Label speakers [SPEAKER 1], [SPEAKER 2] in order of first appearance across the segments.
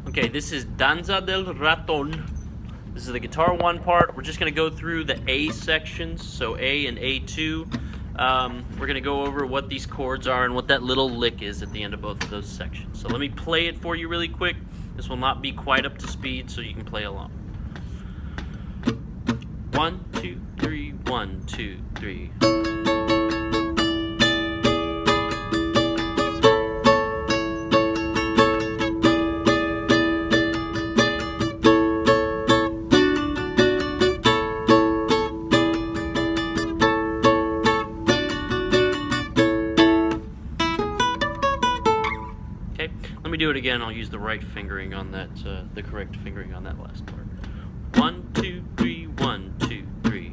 [SPEAKER 1] Okay, this is Danza del raton. This is the guitar 1 part. We're just going to go through the A sections, so A and A2. We're going to go over what these chords are and what that little lick is at the end of both of those sections. So let me play it for you really quick. This will not be quite up to speed, so you can play along. 1, 2, 3, 1, 2, 3. Okay, let me do it again. I'll use the right fingering on that, the correct fingering on that last part. 1, 2, 3, 1, 2, 3.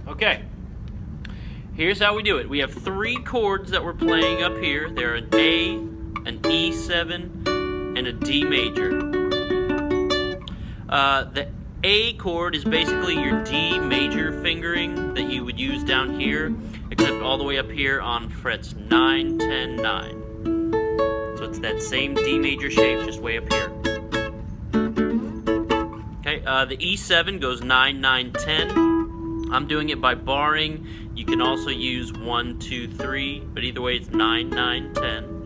[SPEAKER 1] Okay. Here's how we do it. We have 3 chords that we're playing up here. They're an A, an E7, and a D major. The A chord is basically your D major fingering that you would use down here, except all the way up here on frets 9, 10, 9. So it's that same D major shape, just way up here. Okay, the E7 goes 9, 9, 10. I'm doing it by barring. You can also use 1, 2, 3, but either way it's 9, 9, 10.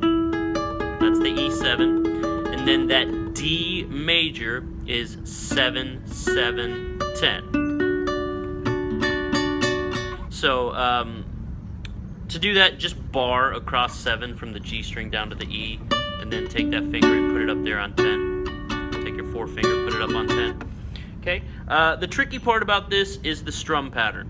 [SPEAKER 1] That's the E7. And then that D major is 7, 7, 10. So to do that, just bar across 7 from the G string down to the E, and then take that finger and put it up there on 10. Take your forefinger, put it up on 10. Okay. The tricky part about this is the strum pattern.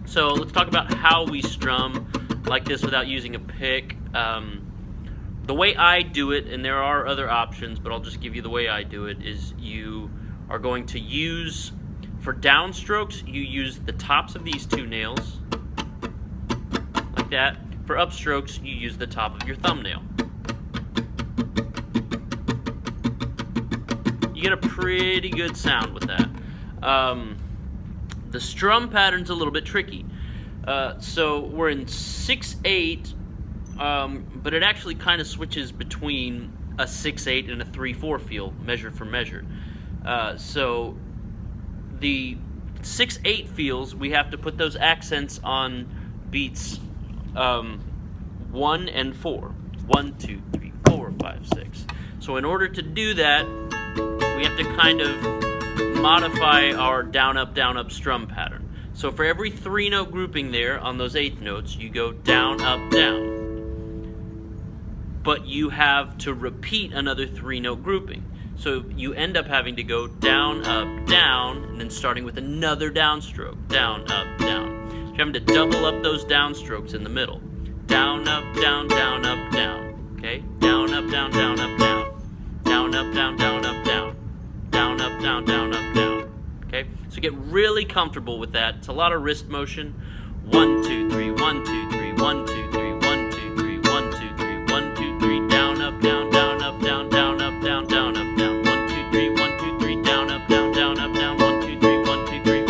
[SPEAKER 1] So let's talk about how we strum like this without using a pick. The way I do it, and there are other options, but I'll just give you the way I do it, is you are going to use, for downstrokes, you use the tops of these 2 nails, like that. For upstrokes, you use the top of your thumbnail. You get a pretty good sound with that. The strum pattern's a little bit tricky. So we're in 6/8, but it actually kind of switches between a 6/8 and a 3/4 feel, measure for measure. So the 6/8 feels, we have to put those accents on beats 1 and 4. 1, 2, 3, 4, 5, 6. So in order to do that, we have to kind of modify our down up strum pattern. So for every 3-note grouping there on those 8th notes, you go down, up, down. But you have to repeat another 3-note grouping. So you end up having to go down, down, and then starting with another downstroke. Down, up, down. So you're having to double up those downstrokes in the middle. Down, up, down, down, up, down. Okay? Down, up, down, down, up, down. Down, up, down, down, up, down. Down, up, down, down, up, down. Okay? So get really comfortable with that. It's a lot of wrist motion. 1, 2, 3, 1, 2, 3, 1, 2, 3, 1, 2, 3, 1, 2, 3, 1, 2, 3, down, up, down, down, up, down, down, up, down, down, up, down. 1, 2, 3, 1, 2, 3, down, up, down, down, up, down. 1, 2, 3, 1, 2, 3.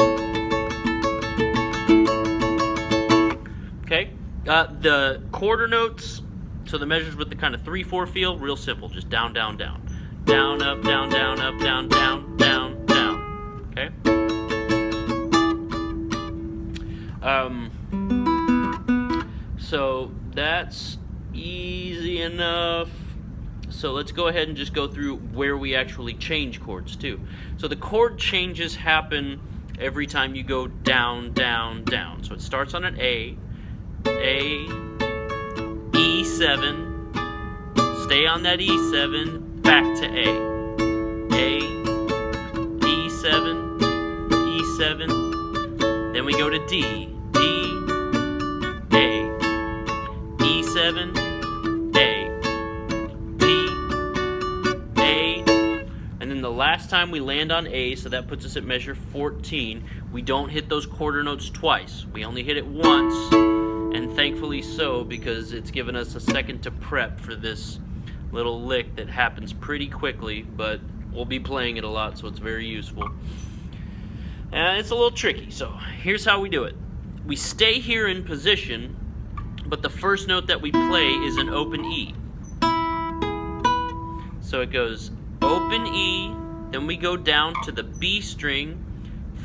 [SPEAKER 1] Okay? The quarter notes, so the measures with the kind of 3/4 feel, real simple. Just down, down, down. Down, up, down, down, up, down, down, down, down. Okay? So that's easy enough. So let's go ahead and just go through where we actually change chords too. So the chord changes happen every time you go down, down, down. So it starts on an A, E7, stay on that E7, back to A, E7, E7, then we go to D, A, E7, A, D, A, and then the last time we land on A, so that puts us at measure 14, we don't hit those quarter notes twice. We only hit it once, and thankfully so, because it's given us a second to prep for this little lick that happens pretty quickly, but we'll be playing it a lot, so it's very useful. And it's a little tricky, so here's how we do it. We stay here in position, but the first note that we play is an open E. So it goes open E, then we go down to the B string,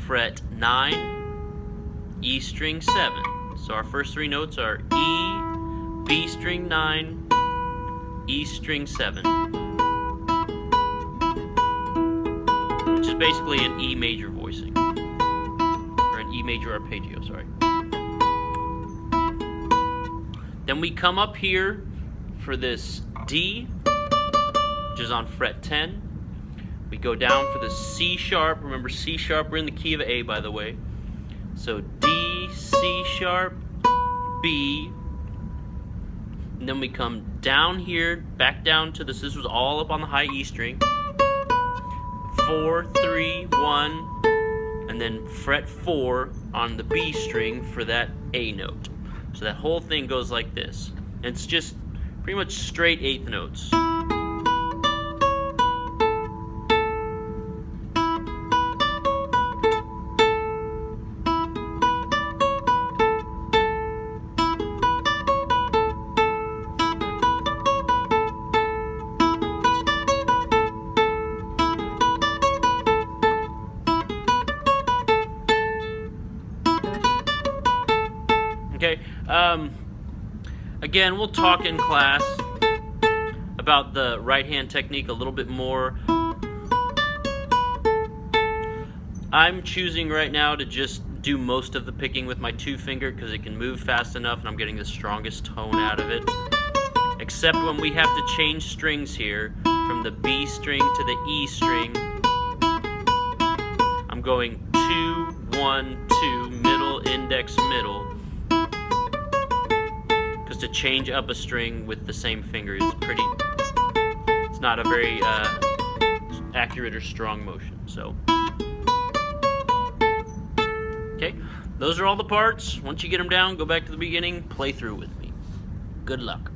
[SPEAKER 1] fret 9, E string 7. So our first three notes are E, B string 9, E string 7. Which is basically an E major voicing. Or an E major arpeggio, sorry. Then we come up here for this D, which is on fret 10. We go down for the C sharp. Remember, C sharp, we're in the key of A, by the way. So D, C sharp, B. And then we come down here, back down to this. This was all up on the high E string. 4, 3, 1, and then fret 4 on the B string for that A note. So that whole thing goes like this. And it's just pretty much straight eighth notes. Okay, again, we'll talk in class about the right hand technique a little bit more. I'm choosing right now to just do most of the picking with my 2 finger because it can move fast enough and I'm getting the strongest tone out of it. Except when we have to change strings here from the B string to the E string, I'm going 2, 1, 2, middle, index, middle. To change up a string with the same finger is it's not a very accurate or strong motion. So, okay, those are all the parts. Once you get them down, go back to the beginning, play through with me. Good luck.